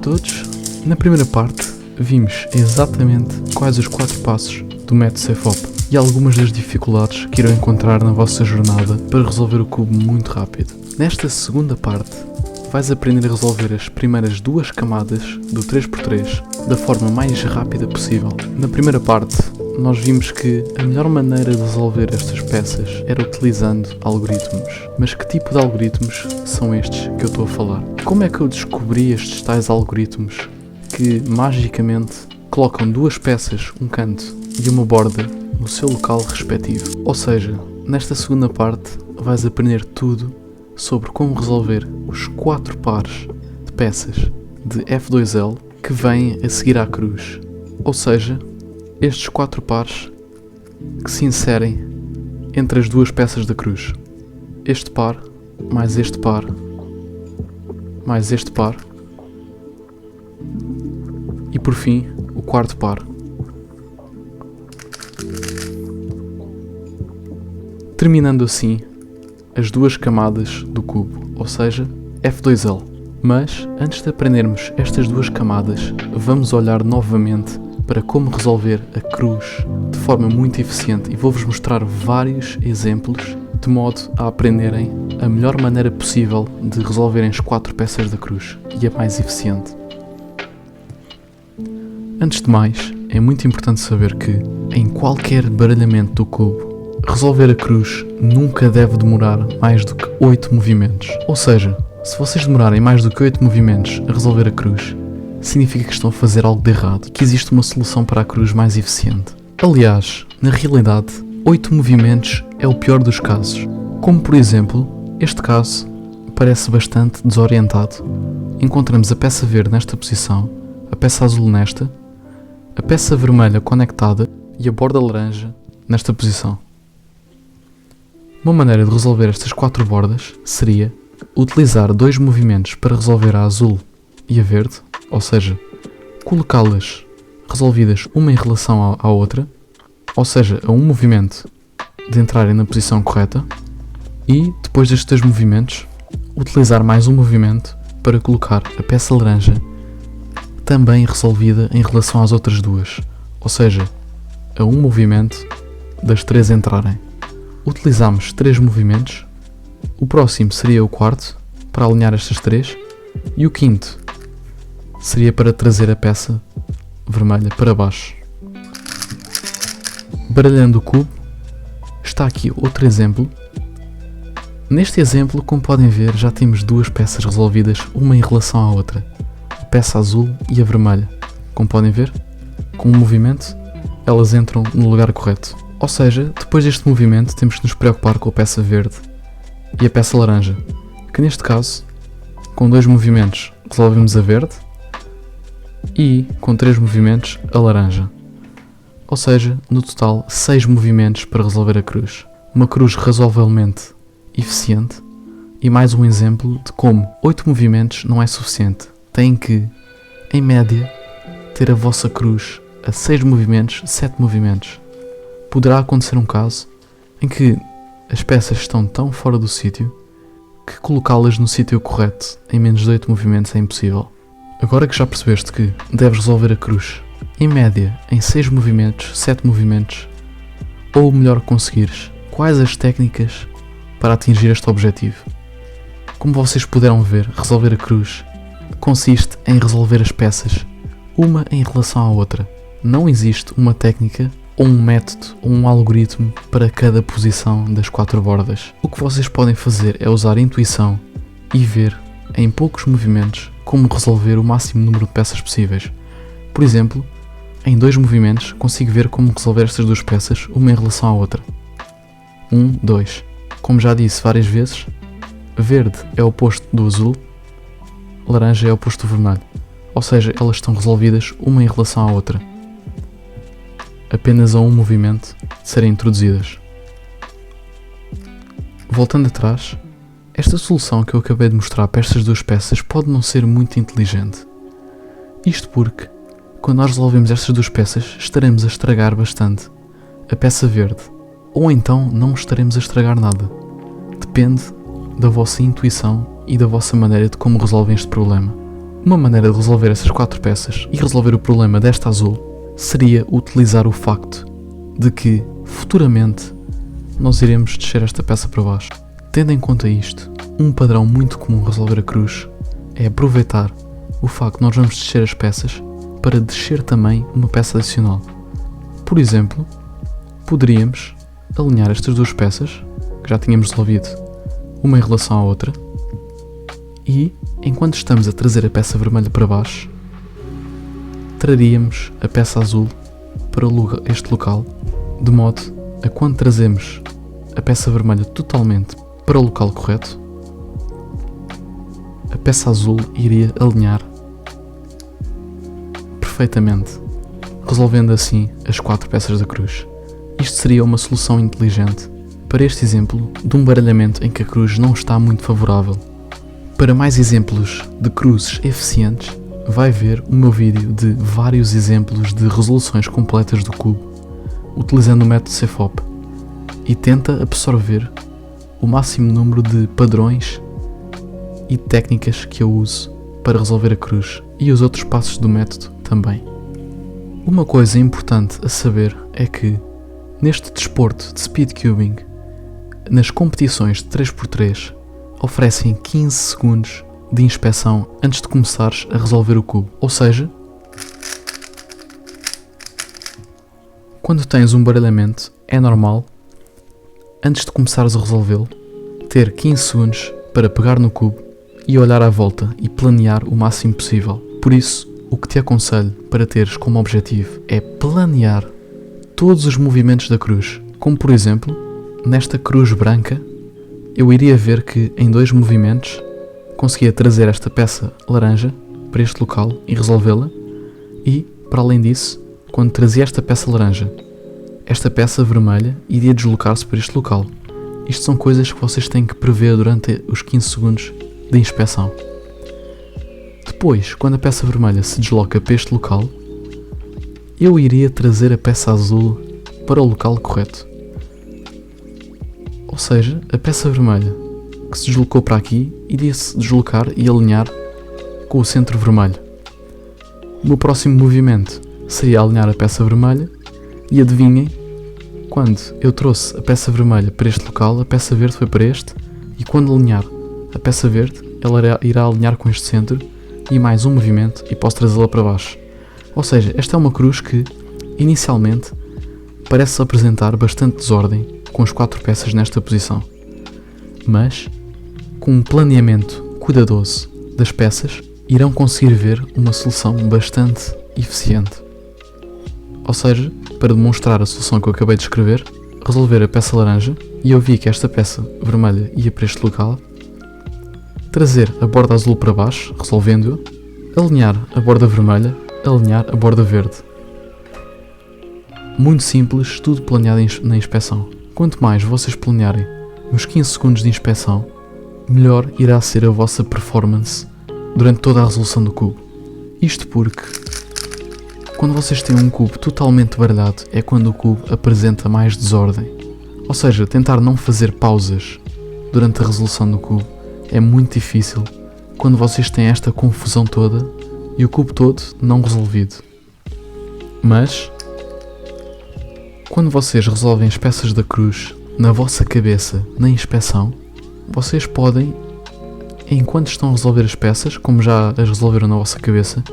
todos. Na primeira parte, vimos exatamente quais os 4 passos do método SafeOp e algumas das dificuldades que irão encontrar na vossa jornada para resolver o cubo muito rápido. Nesta segunda parte, vais aprender a resolver as primeiras 2 camadas do 3x3 da forma mais rápida possível. Na primeira parte, nós vimos que a melhor maneira de resolver estas peças era utilizando algoritmos. Mas que tipo de algoritmos são estes que eu estou a falar? Como é que eu descobri estes tais algoritmos que magicamente colocam 2 peças, um canto e uma borda no seu local respectivo? Ou seja, nesta segunda parte vais aprender tudo sobre como resolver os 4 pares de peças de F2L que vêm a seguir à cruz. Ou seja, estes 4 pares que se inserem entre as 2 peças da cruz. Este par, mais este par, mais este par e por fim o 4º par. Terminando assim as 2 camadas do cubo, ou seja, F2L. Mas antes de aprendermos estas 2 camadas, vamos olhar novamente para como resolver a cruz de forma muito eficiente e vou-vos mostrar vários exemplos de modo a aprenderem a melhor maneira possível de resolverem as 4 peças da cruz e a mais eficiente. Antes de mais, é muito importante saber que em qualquer baralhamento do cubo, resolver a cruz nunca deve demorar mais do que 8 movimentos. Ou seja, se vocês demorarem mais do que 8 movimentos a resolver a cruz, significa que estão a fazer algo de errado, que existe uma solução para a cruz mais eficiente. Aliás, na realidade, 8 movimentos é o pior dos casos. Como por exemplo, este caso parece bastante desorientado. Encontramos a peça verde nesta posição, a peça azul nesta, a peça vermelha conectada e a borda laranja nesta posição. Uma maneira de resolver estas 4 bordas seria utilizar 2 movimentos para resolver a azul e a verde, ou seja, colocá-las resolvidas uma em relação à outra, ou seja, a um movimento de entrarem na posição correta, e depois destes 2 movimentos, utilizar mais um movimento para colocar a peça laranja também resolvida em relação às outras 2, ou seja, a um movimento das 3 entrarem. Utilizamos 3 movimentos, o próximo seria o 4º para alinhar estas 3 e o 5º seria para trazer a peça vermelha para baixo. Baralhando o cubo, está aqui outro exemplo. Neste exemplo, como podem ver, já temos 2 peças resolvidas, uma em relação à outra, a peça azul e a vermelha. Como podem ver, com um movimento, elas entram no lugar correto. Ou seja, depois deste movimento, temos que nos preocupar com a peça verde e a peça laranja, que neste caso, com 2 movimentos, resolvemos a verde e com 3 movimentos a laranja. Ou seja, no total 6 movimentos para resolver a cruz. Uma cruz razoavelmente eficiente e mais um exemplo de como 8 movimentos não é suficiente. Têm que, em média, ter a vossa cruz a 6 movimentos, 7 movimentos. Poderá acontecer um caso em que as peças estão tão fora do sítio que colocá-las no sítio correto em menos de 8 movimentos é impossível. Agora que já percebeste que deves resolver a cruz, em média, em 6 movimentos, 7 movimentos, ou o melhor conseguires, quais as técnicas para atingir este objetivo? Como vocês puderam ver, resolver a cruz consiste em resolver as peças, uma em relação à outra. Não existe uma técnica, ou um método, ou um algoritmo para cada posição das 4 bordas. O que vocês podem fazer é usar a intuição e ver, em poucos movimentos, como resolver o máximo número de peças possíveis. Por exemplo, em 2 movimentos consigo ver como resolver estas 2 peças, uma em relação à outra. 1, 2. Como já disse várias vezes, verde é o oposto do azul, laranja é o oposto do vermelho. Ou seja, elas estão resolvidas uma em relação à outra, apenas a um movimento de serem introduzidas. Voltando atrás, esta solução que eu acabei de mostrar para estas 2 peças pode não ser muito inteligente. Isto porque, quando nós resolvemos estas 2 peças, estaremos a estragar bastante a peça verde, ou então não estaremos a estragar nada. Depende da vossa intuição e da vossa maneira de como resolvem este problema. Uma maneira de resolver essas 4 peças e resolver o problema desta azul seria utilizar o facto de que, futuramente, nós iremos descer esta peça para baixo. Tendo em conta isto, um padrão muito comum a resolver a cruz é aproveitar o facto de nós vamos descer as peças para descer também uma peça adicional. Por exemplo, poderíamos alinhar estas 2 peças, que já tínhamos resolvido uma em relação à outra, e, enquanto estamos a trazer a peça vermelha para baixo, traríamos a peça azul para este local, de modo a quando trazemos a peça vermelha totalmente para o local correto, a peça azul iria alinhar perfeitamente, resolvendo assim as 4 peças da cruz. Isto seria uma solução inteligente para este exemplo de um baralhamento em que a cruz não está muito favorável. Para mais exemplos de cruzes eficientes, vai ver o meu vídeo de vários exemplos de resoluções completas do cubo, utilizando o método CFOP, e tenta absorver o máximo número de padrões e técnicas que eu uso para resolver a cruz, e os outros passos do método também. Uma coisa importante a saber é que, neste desporto de speed cubing, nas competições de 3x3, oferecem 15 segundos de inspeção antes de começares a resolver o cubo. Ou seja, quando tens um baralhamento, é normal, antes de começares a resolvê-lo, ter 15 segundos para pegar no cubo e olhar à volta e planear o máximo possível. Por isso, o que te aconselho para teres como objetivo é planear todos os movimentos da cruz. Como por exemplo, nesta cruz branca, eu iria ver que em 2 movimentos conseguia trazer esta peça laranja para este local e resolvê-la, e, para além disso, quando trazia esta peça laranja, esta peça vermelha iria deslocar-se para este local. Isto são coisas que vocês têm que prever durante os 15 segundos de inspeção. Depois, quando a peça vermelha se desloca para este local, eu iria trazer a peça azul para o local correto. Ou seja, a peça vermelha que se deslocou para aqui iria se deslocar e alinhar com o centro vermelho. O meu próximo movimento seria alinhar a peça vermelha, e adivinhem, quando eu trouxe a peça vermelha para este local, a peça verde foi para este, e quando alinhar a peça verde, ela irá alinhar com este centro, e mais um movimento e posso trazê-la para baixo. Ou seja, esta é uma cruz que, inicialmente, parece apresentar bastante desordem com as 4 peças nesta posição, mas com um planeamento cuidadoso das peças irão conseguir ver uma solução bastante eficiente. Ou seja, para demonstrar a solução que eu acabei de escrever, resolver a peça laranja, e eu vi que esta peça vermelha ia para este local, trazer a borda azul para baixo, resolvendo-a, alinhar a borda vermelha, alinhar a borda verde. Muito simples, tudo planeado na inspeção. Quanto mais vocês planearem nos 15 segundos de inspeção, melhor irá ser a vossa performance durante toda a resolução do cubo. Isto porque, quando vocês têm um cubo totalmente baralhado, é quando o cubo apresenta mais desordem. Ou seja, tentar não fazer pausas durante a resolução do cubo é muito difícil quando vocês têm esta confusão toda e o cubo todo não resolvido. Mas, quando vocês resolvem as peças da cruz na vossa cabeça, na inspeção, vocês podem, enquanto estão a resolver as peças, como já as resolveram na vossa cabeça,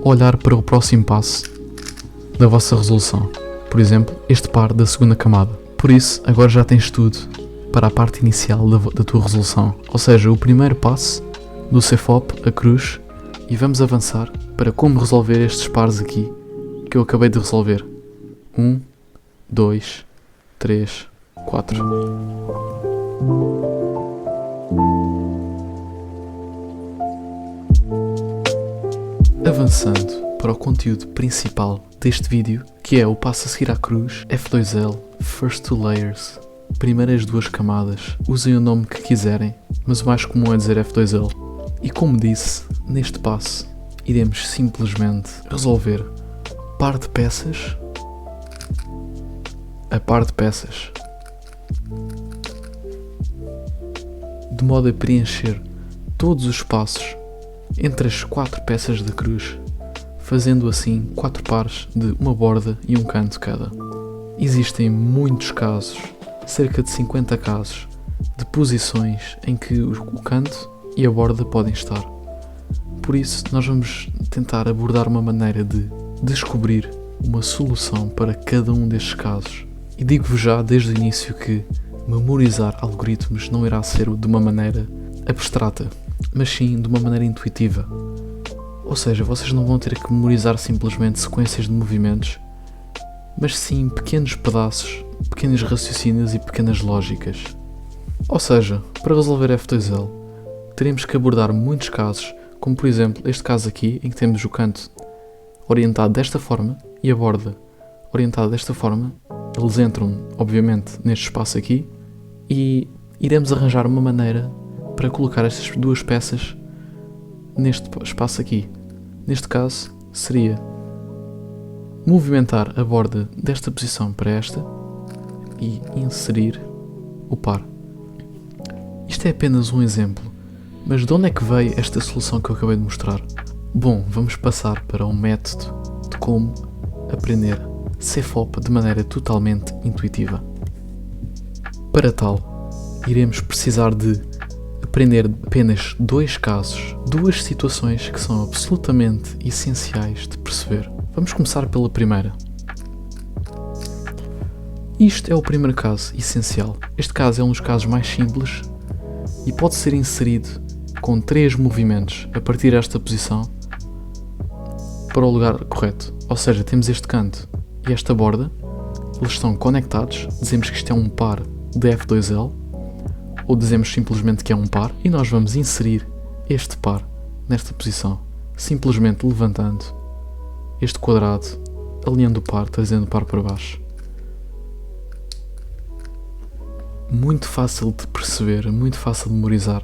olhar para o próximo passo da vossa resolução. Por exemplo, este par da segunda camada. Por isso, agora já tens tudo para a parte inicial da tua resolução. Ou seja, o primeiro passo do CFOP, a cruz, e vamos avançar para como resolver estes pares aqui que eu acabei de resolver. 1, 2, 3, 4. Avançando para o conteúdo principal deste vídeo, que é o passo a seguir à cruz, F2L, First Two Layers, primeiras 2 camadas. Usem o nome que quiserem, mas o mais comum é dizer F2L. E como disse, neste passo iremos simplesmente resolver par de peças a par de peças, de modo a preencher todos os espaços entre as 4 peças de cruz, fazendo assim 4 pares de uma borda e um canto cada. Existem muitos casos, cerca de 50 casos, de posições em que o canto e a borda podem estar. Por isso, nós vamos tentar abordar uma maneira de descobrir uma solução para cada um destes casos. E digo-vos já desde o início que memorizar algoritmos não irá ser de uma maneira abstrata, mas sim de uma maneira intuitiva. Ou seja, vocês não vão ter que memorizar simplesmente sequências de movimentos, mas sim pequenos pedaços, pequenos raciocínios e pequenas lógicas. Ou seja, para resolver F2L, teremos que abordar muitos casos, como por exemplo este caso aqui, em que temos o canto orientado desta forma e a borda orientada desta forma. Eles entram, obviamente, neste espaço aqui e iremos arranjar uma maneira para colocar estas duas peças neste espaço aqui. Neste caso, seria movimentar a borda desta posição para esta e inserir o par. Isto é apenas um exemplo, mas de onde é que veio esta solução que eu acabei de mostrar? Bom, vamos passar para um método de como aprender CFOP de maneira totalmente intuitiva. Para tal, iremos precisar de aprender apenas 2 casos, 2 situações que são absolutamente essenciais de perceber. Vamos começar pela primeira. Isto é o primeiro caso essencial. Este caso é um dos casos mais simples e pode ser inserido com 3 movimentos a partir desta posição para o lugar correto. Ou seja, temos este canto e esta borda, eles estão conectados, dizemos que isto é um par de F2L, ou dizemos simplesmente que é um par, e nós vamos inserir este par nesta posição, simplesmente levantando este quadrado, alinhando o par, trazendo o par para baixo. Muito fácil de perceber, muito fácil de memorizar,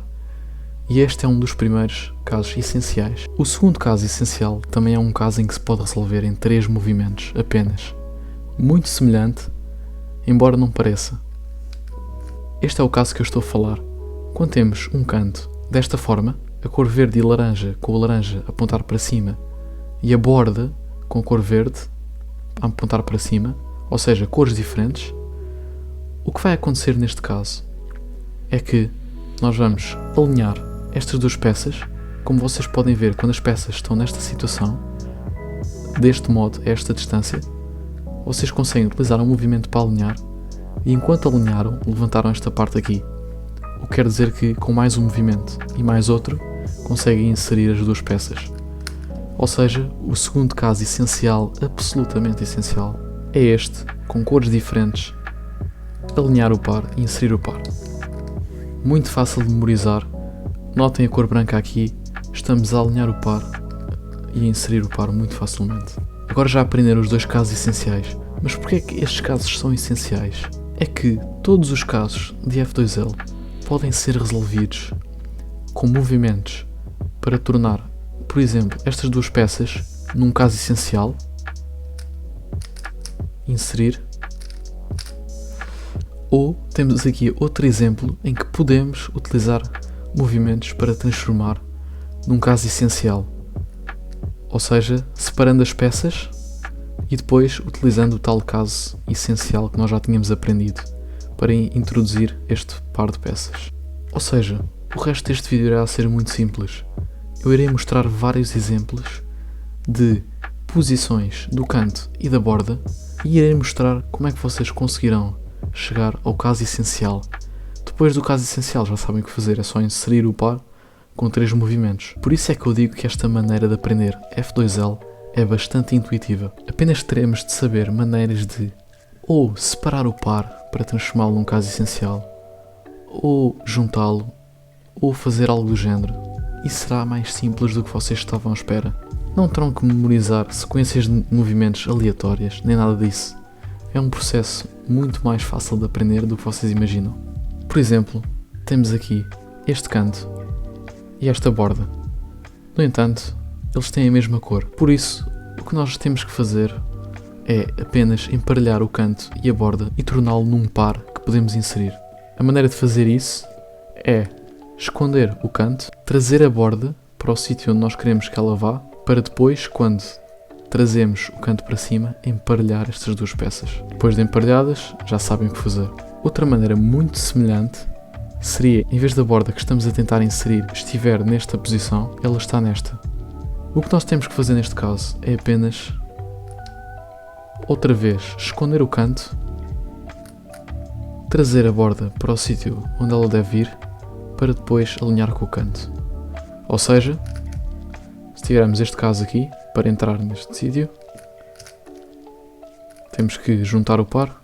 e este é um dos primeiros casos essenciais. O segundo caso essencial também é um caso em que se pode resolver em 3 movimentos apenas. Muito semelhante, embora não pareça. Este é o caso que eu estou a falar. Quando temos um canto desta forma, a cor verde e laranja com o laranja a apontar para cima e a borda com a cor verde a apontar para cima, ou seja, cores diferentes, o que vai acontecer neste caso é que nós vamos alinhar estas 2 peças, como vocês podem ver quando as peças estão nesta situação, deste modo, a esta distância, vocês conseguem utilizar um movimento para alinhar e enquanto alinharam, levantaram esta parte aqui. O que quer dizer que com mais um movimento e mais outro, conseguem inserir as 2 peças. Ou seja, o segundo caso essencial, absolutamente essencial, é este, com cores diferentes, alinhar o par e inserir o par. Muito fácil de memorizar. Notem a cor branca aqui, estamos a alinhar o par e a inserir o par muito facilmente. Agora já aprenderam os 2 casos essenciais, mas porquê é que estes casos são essenciais? É que todos os casos de F2L podem ser resolvidos com movimentos para tornar, por exemplo, estas 2 peças num caso essencial, inserir, ou temos aqui outro exemplo em que podemos utilizar movimentos para transformar num caso essencial, ou seja, separando as peças e depois utilizando o tal caso essencial que nós já tínhamos aprendido para introduzir este par de peças. Ou seja, o resto deste vídeo irá ser muito simples. Eu irei mostrar vários exemplos de posições do canto e da borda e irei mostrar como é que vocês conseguirão chegar ao caso essencial. Depois do caso essencial já sabem o que fazer, é só inserir o par com 3 movimentos. Por isso é que eu digo que esta maneira de aprender F2L é bastante intuitiva. Apenas teremos de saber maneiras de ou separar o par para transformá-lo num caso essencial, ou juntá-lo, ou fazer algo do género. E será mais simples do que vocês estavam à espera. Não terão que memorizar sequências de movimentos aleatórias, nem nada disso. É um processo muito mais fácil de aprender do que vocês imaginam. Por exemplo, temos aqui este canto e esta borda. No entanto, eles têm a mesma cor. Por isso, o que nós temos que fazer é apenas emparelhar o canto e a borda e torná-lo num par que podemos inserir. A maneira de fazer isso é esconder o canto, trazer a borda para o sítio onde nós queremos que ela vá, para depois, quando trazemos o canto para cima, emparelhar estas duas peças. Depois de emparelhadas, já sabem o que fazer. Outra maneira muito semelhante seria, em vez da borda que estamos a tentar inserir estiver nesta posição, ela está nesta. O que nós temos que fazer neste caso é apenas, outra vez, esconder o canto, trazer a borda para o sítio onde ela deve ir, para depois alinhar com o canto. Ou seja, se tivermos este caso aqui, para entrar neste sítio, temos que juntar o par,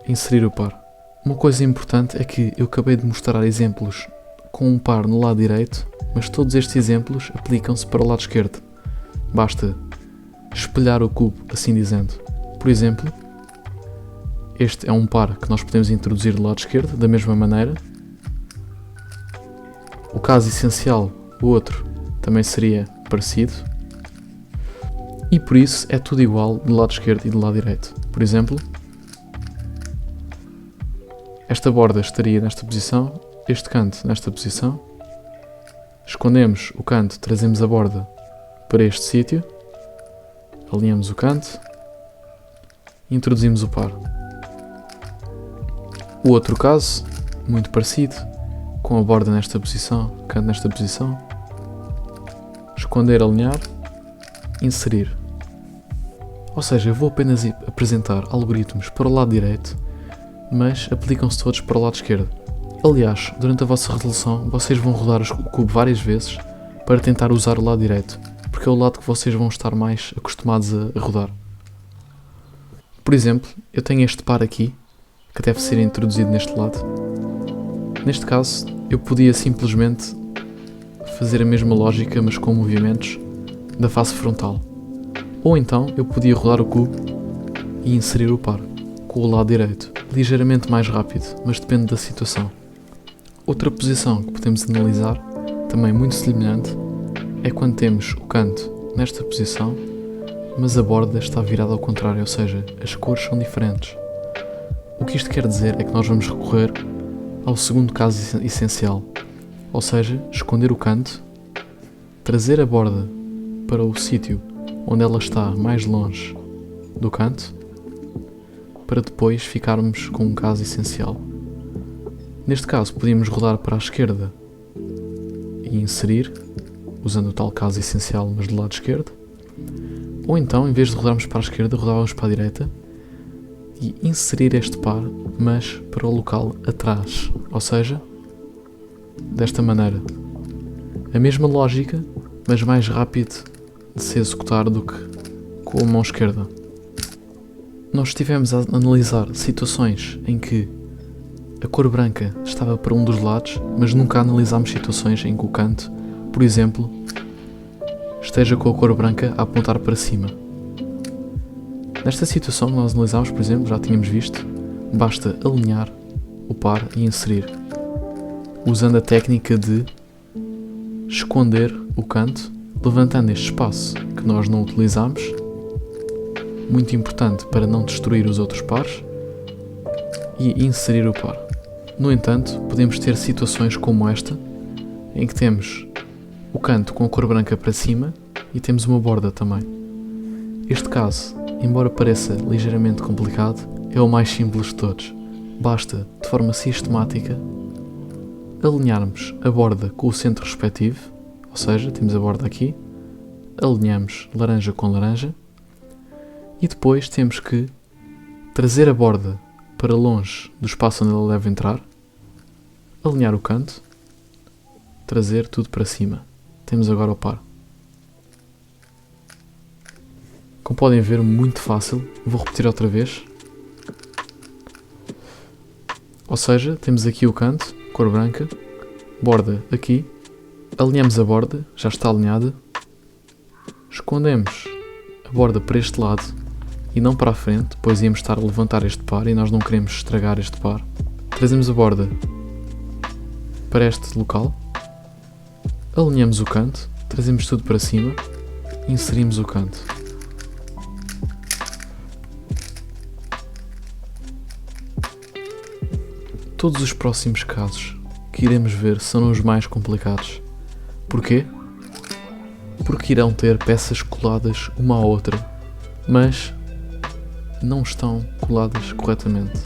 inserir o par. Uma coisa importante é que eu acabei de mostrar exemplos com um par no lado direito, mas todos estes exemplos aplicam-se para o lado esquerdo. Basta espelhar o cubo, assim dizendo. Por exemplo, este é um par que nós podemos introduzir do lado esquerdo, da mesma maneira. O caso essencial, o outro, também seria parecido. E por isso é tudo igual do lado esquerdo e do lado direito. Por exemplo, esta borda estaria nesta posição, este canto nesta posição. Escondemos o canto, trazemos a borda para este sítio, alinhamos o canto e introduzimos o par. O outro caso, muito parecido, com a borda nesta posição, canto nesta posição, esconder, alinhar, inserir. Ou seja, eu vou apenas apresentar algoritmos para o lado direito, mas aplicam-se todos para o lado esquerdo. Aliás, durante a vossa resolução, vocês vão rodar o cubo várias vezes para tentar usar o lado direito, porque é o lado que vocês vão estar mais acostumados a rodar. Por exemplo, eu tenho este par aqui, que deve ser introduzido neste lado. Neste caso, eu podia simplesmente fazer a mesma lógica, mas com movimentos da face frontal. Ou então, eu podia rodar o cubo e inserir o par com o lado direito, ligeiramente mais rápido, mas depende da situação. Outra posição que podemos analisar, também muito semelhante, é quando temos o canto nesta posição, mas a borda está virada ao contrário, ou seja, as cores são diferentes. O que isto quer dizer é que nós vamos recorrer ao segundo caso essencial, ou seja, esconder o canto, trazer a borda para o sítio onde ela está mais longe do canto, para depois ficarmos com um caso essencial. Neste caso, podíamos rodar para a esquerda e inserir, usando o tal caso essencial, mas do lado esquerdo. Ou então, em vez de rodarmos para a esquerda, rodávamos para a direita e inserir este par, mas para o local atrás. Ou seja, desta maneira. A mesma lógica, mas mais rápido de se executar do que com a mão esquerda. Nós estivemos a analisar situações em que a cor branca estava para um dos lados, mas nunca analisámos situações em que o canto, por exemplo, esteja com a cor branca a apontar para cima. Nesta situação que nós analisámos, por exemplo, já tínhamos visto, basta alinhar o par e inserir, usando a técnica de esconder o canto, levantando este espaço que nós não utilizamos, muito importante para não destruir os outros pares, e inserir o par. No entanto, podemos ter situações como esta, em que temos o canto com a cor branca para cima e temos uma borda também. Este caso, embora pareça ligeiramente complicado, é o mais simples de todos. Basta, de forma sistemática, alinharmos a borda com o centro respectivo, ou seja, temos a borda aqui, alinhamos laranja com laranja, e depois temos que trazer a borda para longe do espaço onde ela deve entrar, alinhar o canto, trazer tudo para cima. Temos agora o par. Como podem ver, muito fácil. Vou repetir outra vez. Ou seja, temos aqui o canto, cor branca, borda aqui, alinhamos a borda, já está alinhada, escondemos a borda para este lado e não para a frente, pois íamos estar a levantar este par e nós não queremos estragar este par. Trazemos a borda para este local, alinhamos o canto, trazemos tudo para cima e inserimos o canto. Todos os próximos casos que iremos ver são os mais complicados. Porquê? porque irão ter peças coladas uma à outra, mas não estão coladas corretamente,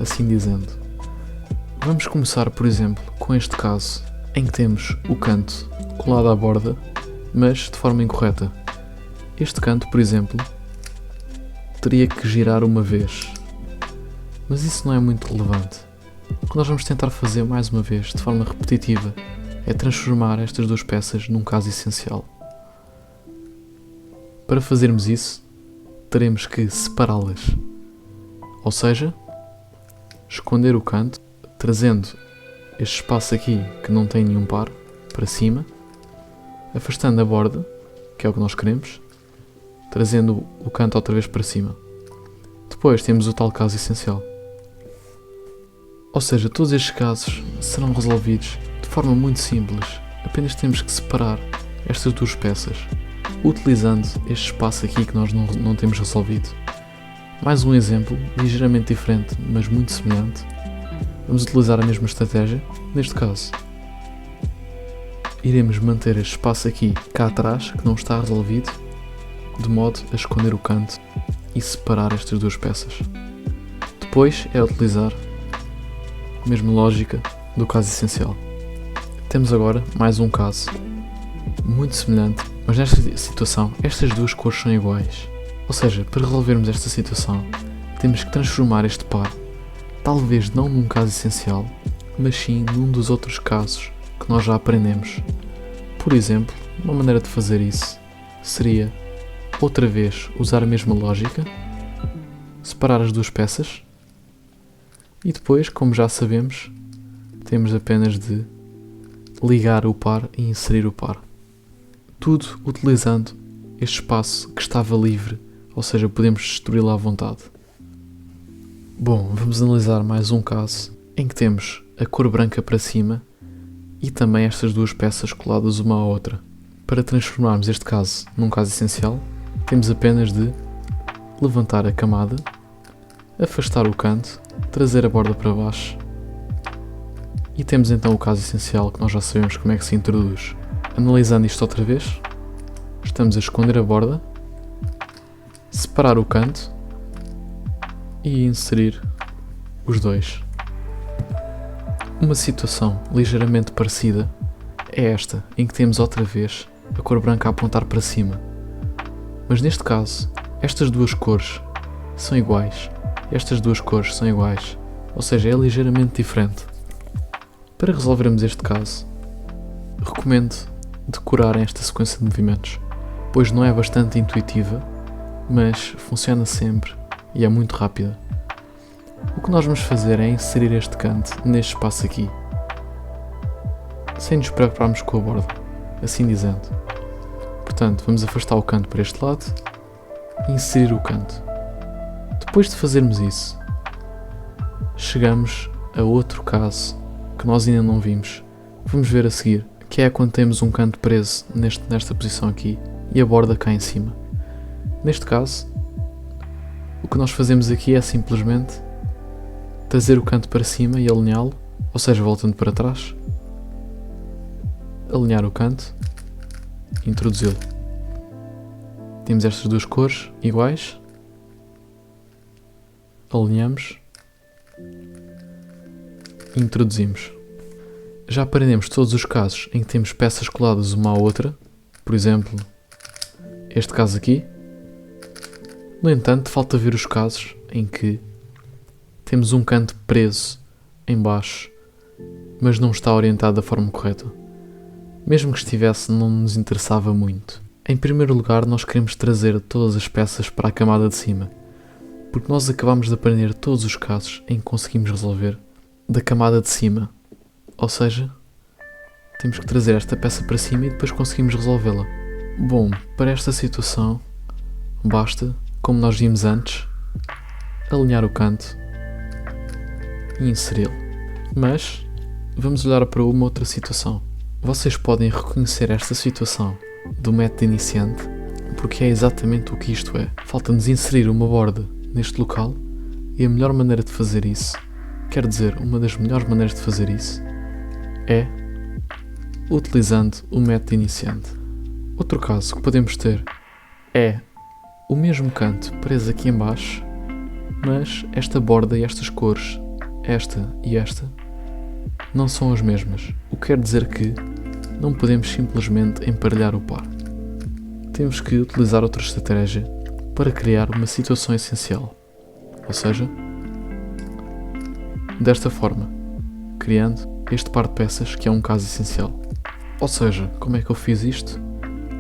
assim dizendo. Vamos começar, por exemplo, com este caso, em que temos o canto colado à borda, mas de forma incorreta. Este canto, por exemplo, teria que girar uma vez, mas isso não é muito relevante. O que nós vamos tentar fazer mais uma vez, de forma repetitiva, é transformar estas duas peças num caso essencial. Para fazermos isso, teremos que separá-las, ou seja, esconder o canto, trazendo este espaço aqui que não tem nenhum par para cima, afastando a borda, que é o que nós queremos, trazendo o canto outra vez para cima. Depois temos o tal caso essencial. Ou seja, todos estes casos serão resolvidos de forma muito simples. Apenas temos que separar estas duas peças, utilizando este espaço aqui que nós não temos resolvido. Mais um exemplo, ligeiramente diferente, mas muito semelhante. Vamos utilizar a mesma estratégia. Neste caso, iremos manter este espaço aqui cá atrás, que não está resolvido, de modo a esconder o canto e separar estas duas peças. Depois é utilizar a mesma lógica do caso essencial. Temos agora mais um caso muito semelhante, mas nesta situação estas duas cores são iguais. Ou seja, para resolvermos esta situação, temos que transformar este par, talvez não num caso essencial, mas sim num dos outros casos que nós já aprendemos. Por exemplo, uma maneira de fazer isso seria, outra vez, usar a mesma lógica, separar as duas peças, e depois, como já sabemos, temos apenas de ligar o par e inserir o par. Tudo utilizando este espaço que estava livre, ou seja, podemos destruí-lo à vontade. Bom, vamos analisar mais um caso em que temos a cor branca para cima e também estas duas peças coladas uma à outra. Para transformarmos este caso num caso essencial, temos apenas de levantar a camada, afastar o canto, trazer a borda para baixo e temos então o caso essencial que nós já sabemos como é que se introduz. Analisando isto outra vez, estamos a esconder a borda, separar o canto e inserir os dois. Uma situação ligeiramente parecida é esta, em que temos outra vez a cor branca a apontar para cima. Mas neste caso, estas duas cores são iguais. Ou seja, é ligeiramente diferente. Para resolvermos este caso, recomendo decorarem esta sequência de movimentos, pois não é bastante intuitiva, mas funciona sempre e é muito rápida. O que nós vamos fazer é inserir este canto neste espaço aqui, sem nos preocuparmos com a borda, assim dizendo. Portanto, vamos afastar o canto para este lado e inserir o canto. Depois de fazermos isso, chegamos a outro caso que nós ainda não vimos. Vamos ver a seguir, que é quando temos um canto preso nesta posição aqui e a borda cá em cima. Neste caso, o que nós fazemos aqui é simplesmente trazer o canto para cima e alinhá-lo, ou seja, voltando para trás, alinhar o canto e introduzi-lo. Temos estas duas cores iguais, alinhamos e introduzimos. Já aprendemos todos os casos em que temos peças coladas uma à outra, por exemplo, este caso aqui. No entanto, falta ver os casos em que temos um canto preso em baixo, mas não está orientado da forma correta. Mesmo que estivesse, não nos interessava muito. Em primeiro lugar, nós queremos trazer todas as peças para a camada de cima, porque nós acabamos de aprender todos os casos em que conseguimos resolver da camada de cima. Ou seja, temos que trazer esta peça para cima e depois conseguimos resolvê-la. Bom, para esta situação, basta, como nós vimos antes, alinhar o canto e inseri-lo. Mas, vamos olhar para uma outra situação. Vocês podem reconhecer esta situação do método iniciante, porque é exatamente o que isto é. Falta-nos inserir uma borda neste local e a melhor maneira de fazer isso, quer dizer, uma das melhores maneiras de fazer isso, é utilizando o método iniciante. Outro caso que podemos ter é o mesmo canto preso aqui em baixo, mas esta borda e estas cores, esta e esta, não são as mesmas. O que quer dizer que não podemos simplesmente emparelhar o par. Temos que utilizar outra estratégia para criar uma situação essencial. Ou seja, desta forma, criando este par de peças que é um caso essencial. Ou seja, como é que eu fiz isto?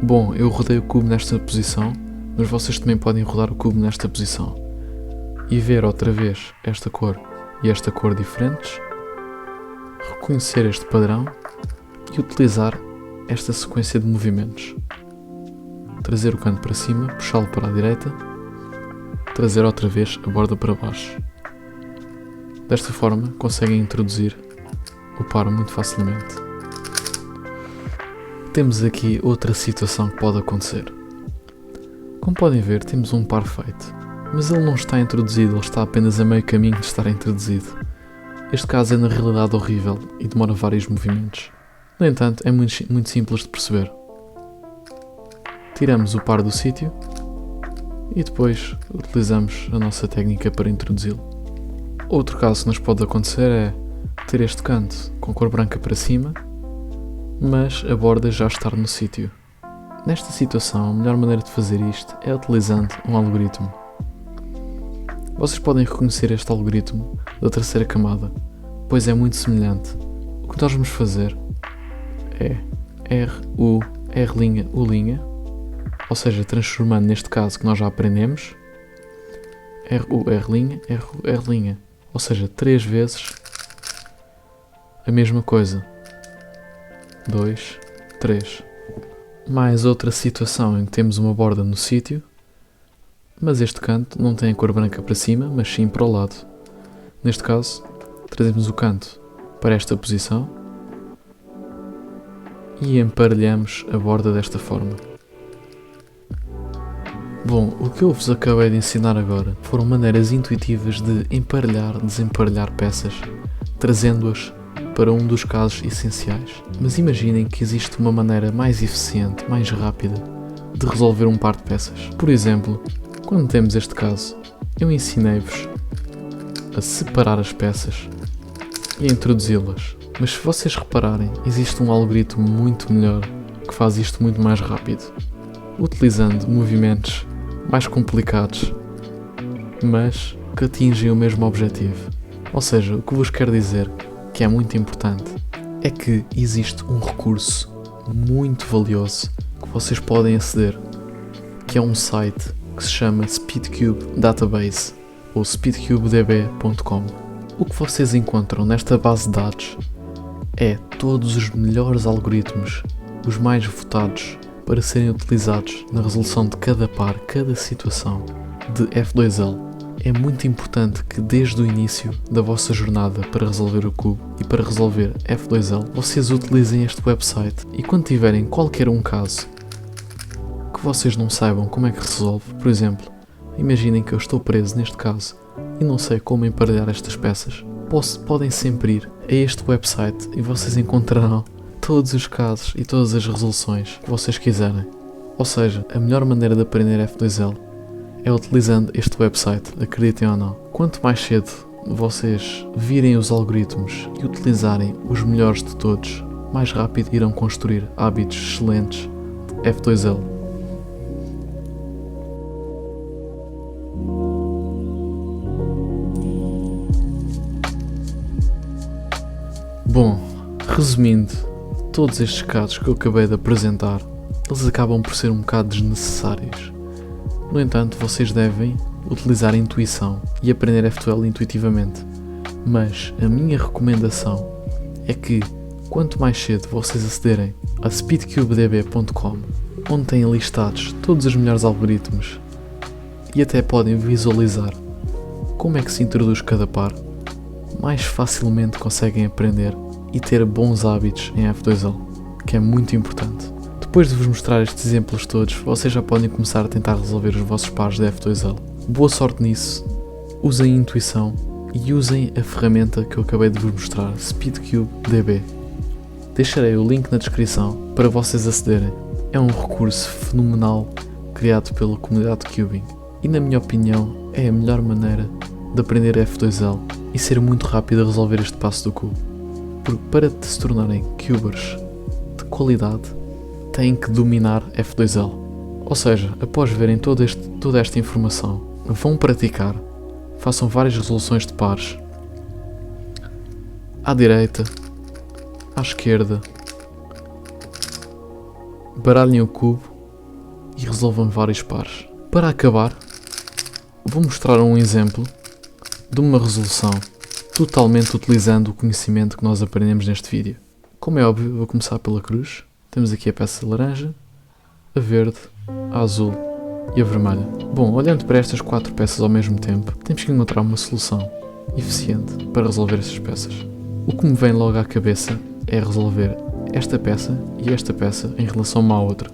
Bom, eu rodei o cubo nesta posição, mas vocês também podem rodar o cubo nesta posição e ver outra vez esta cor e esta cor diferentes, reconhecer este padrão e utilizar esta sequência de movimentos. Trazer o canto para cima, puxá-lo para a direita, trazer outra vez a borda para baixo. Desta forma conseguem introduzir o par muito facilmente. Temos aqui outra situação que pode acontecer. Como podem ver, temos um par feito, mas ele não está introduzido, ele está apenas a meio caminho de estar introduzido. Este caso é na realidade horrível e demora vários movimentos. No entanto, é muito simples de perceber. Tiramos o par do sítio e depois utilizamos a nossa técnica para introduzi-lo. Outro caso que nos pode acontecer é ter este canto com cor branca para cima, mas a borda já estar no sítio. Nesta situação, a melhor maneira de fazer isto é utilizando um algoritmo. Vocês podem reconhecer este algoritmo da terceira camada, pois é muito semelhante. O que nós vamos fazer é R, U, ou seja, transformando neste caso que nós já aprendemos, R, U, R', ou seja, 3 vezes a mesma coisa. 2, 3. Mais outra situação em que temos uma borda no sítio, mas este canto não tem a cor branca para cima, mas sim para o lado. Neste caso, trazemos o canto para esta posição e emparelhamos a borda desta forma. Bom, o que eu vos acabei de ensinar agora foram maneiras intuitivas de emparelhar, desemparelhar peças, trazendo-as para um dos casos essenciais. Mas imaginem que existe uma maneira mais eficiente, mais rápida, de resolver um par de peças. Por exemplo, quando temos este caso, eu ensinei-vos a separar as peças e a introduzi-las. Mas se vocês repararem, existe um algoritmo muito melhor que faz isto muito mais rápido, utilizando movimentos mais complicados, mas que atingem o mesmo objetivo. Ou seja, o que vos quero dizer, que é muito importante, é que existe um recurso muito valioso que vocês podem aceder, que é um site que se chama Speedcube Database, ou speedcubedb.com. O que vocês encontram nesta base de dados é todos os melhores algoritmos, os mais votados para serem utilizados na resolução de cada par, cada situação de F2L. É muito importante que desde o início da vossa jornada para resolver o cubo e para resolver F2L, vocês utilizem este website e quando tiverem qualquer um caso que vocês não saibam como é que resolve, por exemplo, imaginem que eu estou preso neste caso e não sei como emparelhar estas peças, podem sempre ir a este website e vocês encontrarão todos os casos e todas as resoluções que vocês quiserem. Ou seja, a melhor maneira de aprender F2L é utilizando este website, acreditem ou não. Quanto mais cedo vocês virem os algoritmos e utilizarem os melhores de todos, mais rápido irão construir hábitos excelentes de F2L. Bom, resumindo, todos estes casos que eu acabei de apresentar, eles acabam por ser um bocado desnecessários. No entanto, vocês devem utilizar a intuição e aprender F2L intuitivamente. Mas a minha recomendação é que, quanto mais cedo vocês acederem a speedcubedb.com, onde têm listados todos os melhores algoritmos e até podem visualizar como é que se introduz cada par, mais facilmente conseguem aprender e ter bons hábitos em F2L, que é muito importante. Depois de vos mostrar estes exemplos todos, vocês já podem começar a tentar resolver os vossos pares de F2L. Boa sorte nisso, usem a intuição e usem a ferramenta que eu acabei de vos mostrar, SpeedCubeDB. Deixarei o link na descrição para vocês acederem. é um recurso fenomenal criado pela comunidade de cubing e, na minha opinião, é a melhor maneira de aprender F2L e ser muito rápido a resolver este passo do cubo. Porque para se tornarem cubers de qualidade, têm que dominar F2L. Ou seja, após verem toda esta informação, vão praticar, façam várias resoluções de pares, à direita, à esquerda, baralhem o cubo e resolvam vários pares. Para acabar, vou mostrar um exemplo de uma resolução totalmente utilizando o conhecimento que nós aprendemos neste vídeo. Como é óbvio, vou começar pela cruz. Temos aqui a peça laranja, a verde, a azul e a vermelha. Bom, olhando para estas 4 peças ao mesmo tempo, temos que encontrar uma solução eficiente para resolver estas peças. O que me vem logo à cabeça é resolver esta peça e esta peça em relação uma à outra,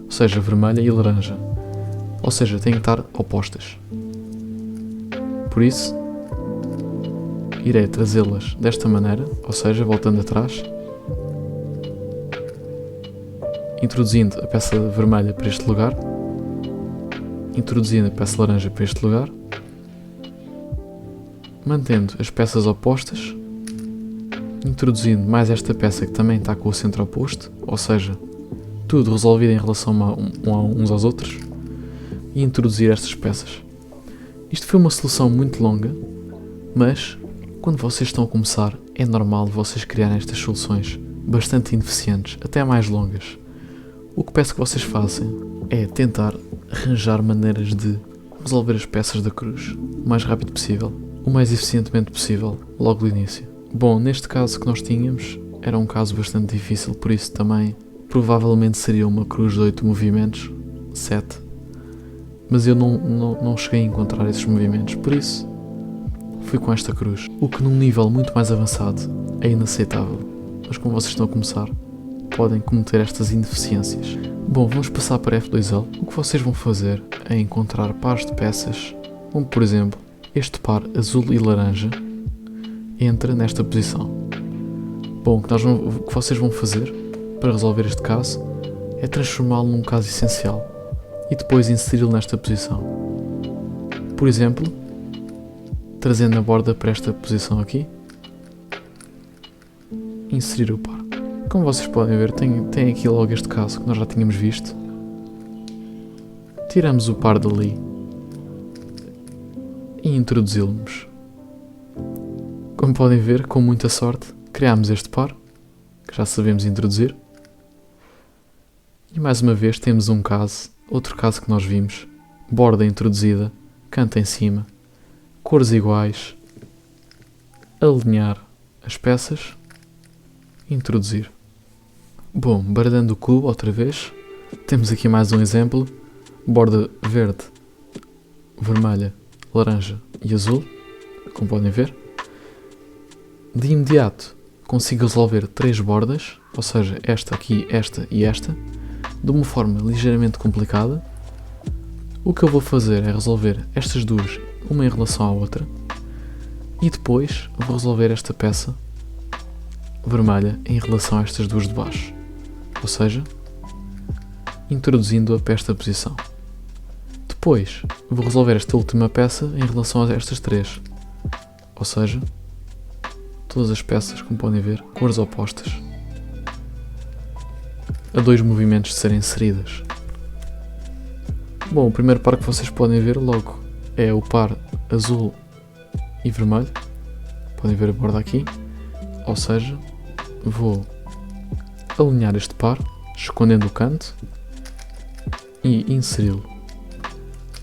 ou seja, vermelha e laranja. Ou seja, têm que estar opostas. Por isso, irei trazê-las desta maneira, ou seja, voltando atrás, introduzindo a peça vermelha para este lugar, introduzindo a peça laranja para este lugar, mantendo as peças opostas, introduzindo mais esta peça que também está com o centro oposto, ou seja, tudo resolvido em relação uns aos outros, e introduzir estas peças. Isto foi uma solução muito longa, mas quando vocês estão a começar, é normal vocês criarem estas soluções bastante ineficientes, até mais longas. O que peço que vocês façam é tentar arranjar maneiras de resolver as peças da cruz o mais rápido possível, o mais eficientemente possível, logo do início. Bom, neste caso que nós tínhamos, era um caso bastante difícil, por isso também provavelmente seria uma cruz de 8 movimentos, 7, mas eu não cheguei a encontrar esses movimentos, por isso fui com esta cruz, o que num nível muito mais avançado é inaceitável, mas como vocês estão a começar, podem cometer estas ineficiências. Bom, vamos passar para F2L. O que vocês vão fazer é encontrar pares de peças, como por exemplo, este par azul e laranja entra nesta posição. Bom, o que vocês vão fazer para resolver este caso é transformá-lo num caso essencial e depois inseri-lo nesta posição. Por exemplo, trazendo a borda para esta posição aqui, inserir o par. Como vocês podem ver, tem aqui logo este caso que nós já tínhamos visto. Tiramos o par dali e introduzi-los. Como podem ver, com muita sorte, criámos este par, que já sabemos introduzir. E mais uma vez temos um caso, outro caso que nós vimos, borda introduzida, canto em cima, cores iguais, alinhar as peças, introduzir. Bom, baralhando o cubo outra vez, temos aqui mais um exemplo, borda verde, vermelha, laranja e azul, como podem ver. De imediato consigo resolver 3 bordas, ou seja, esta aqui, esta e esta, de uma forma ligeiramente complicada. O que eu vou fazer é resolver estas duas, uma em relação à outra, e depois vou resolver esta peça vermelha em relação a estas duas de baixo, ou seja, introduzindo-a para esta posição. Depois vou resolver esta última peça em relação a estas 3, ou seja, todas as peças, como podem ver, cores opostas, a 2 movimentos de serem inseridas. Bom, o primeiro par que vocês podem ver logo é o par azul e vermelho. Podem ver a borda aqui, ou seja, vou alinhar este par, escondendo o canto e inseri-lo.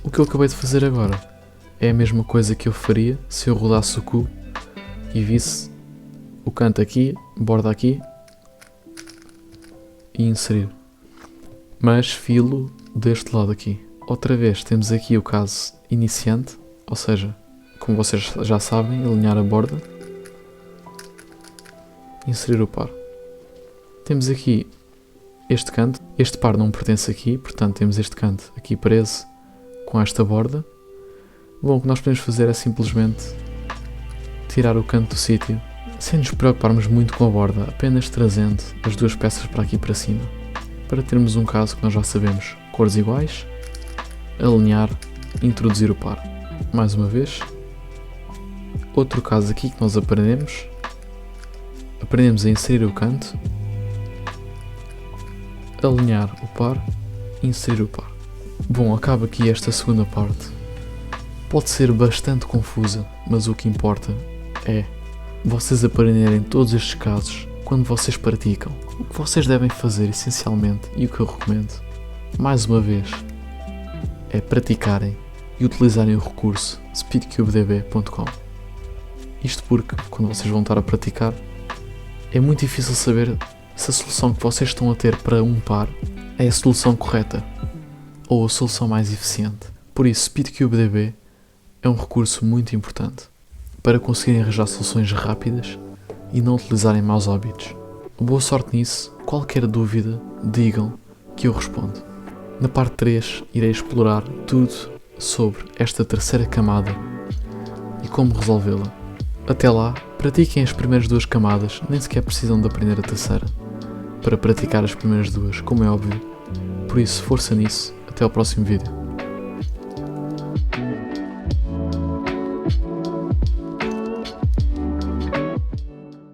O que eu acabei de fazer agora é a mesma coisa que eu faria se eu rodasse o cubo e visse o canto aqui, borda aqui e inserir, mas filo deste lado aqui. Outra vez temos aqui o caso iniciante, ou seja, como vocês já sabem, alinhar a borda, inserir o par. Temos aqui este canto, este par não pertence aqui, portanto temos este canto aqui preso com esta borda. Bom, o que nós podemos fazer é simplesmente tirar o canto do sítio, sem nos preocuparmos muito com a borda, apenas trazendo as duas peças para aqui para cima, para termos um caso que nós já sabemos: cores iguais, alinhar, introduzir o par. Mais uma vez, outro caso aqui que nós aprendemos a inserir o canto, alinhar o par, inserir o par. Bom, acaba aqui esta segunda parte. Pode ser bastante confusa, mas o que importa é vocês aprenderem todos estes casos quando vocês praticam. O que vocês devem fazer essencialmente, e o que eu recomendo, mais uma vez, é praticarem e utilizarem o recurso speedcubedb.com. Isto porque, quando vocês vão estar a praticar, é muito difícil saber se a solução que vocês estão a ter para um par é a solução correta ou a solução mais eficiente. Por isso, SpeedCubeDB é um recurso muito importante para conseguirem arranjar soluções rápidas e não utilizarem maus hábitos. Boa sorte nisso. Qualquer dúvida, digam que eu respondo. Na parte 3 irei explorar tudo sobre esta terceira camada e como resolvê-la. Até lá, pratiquem as primeiras duas camadas, nem sequer precisam de aprender a terceira para praticar as primeiras duas, como é óbvio. Por isso, força nisso. Até ao próximo vídeo.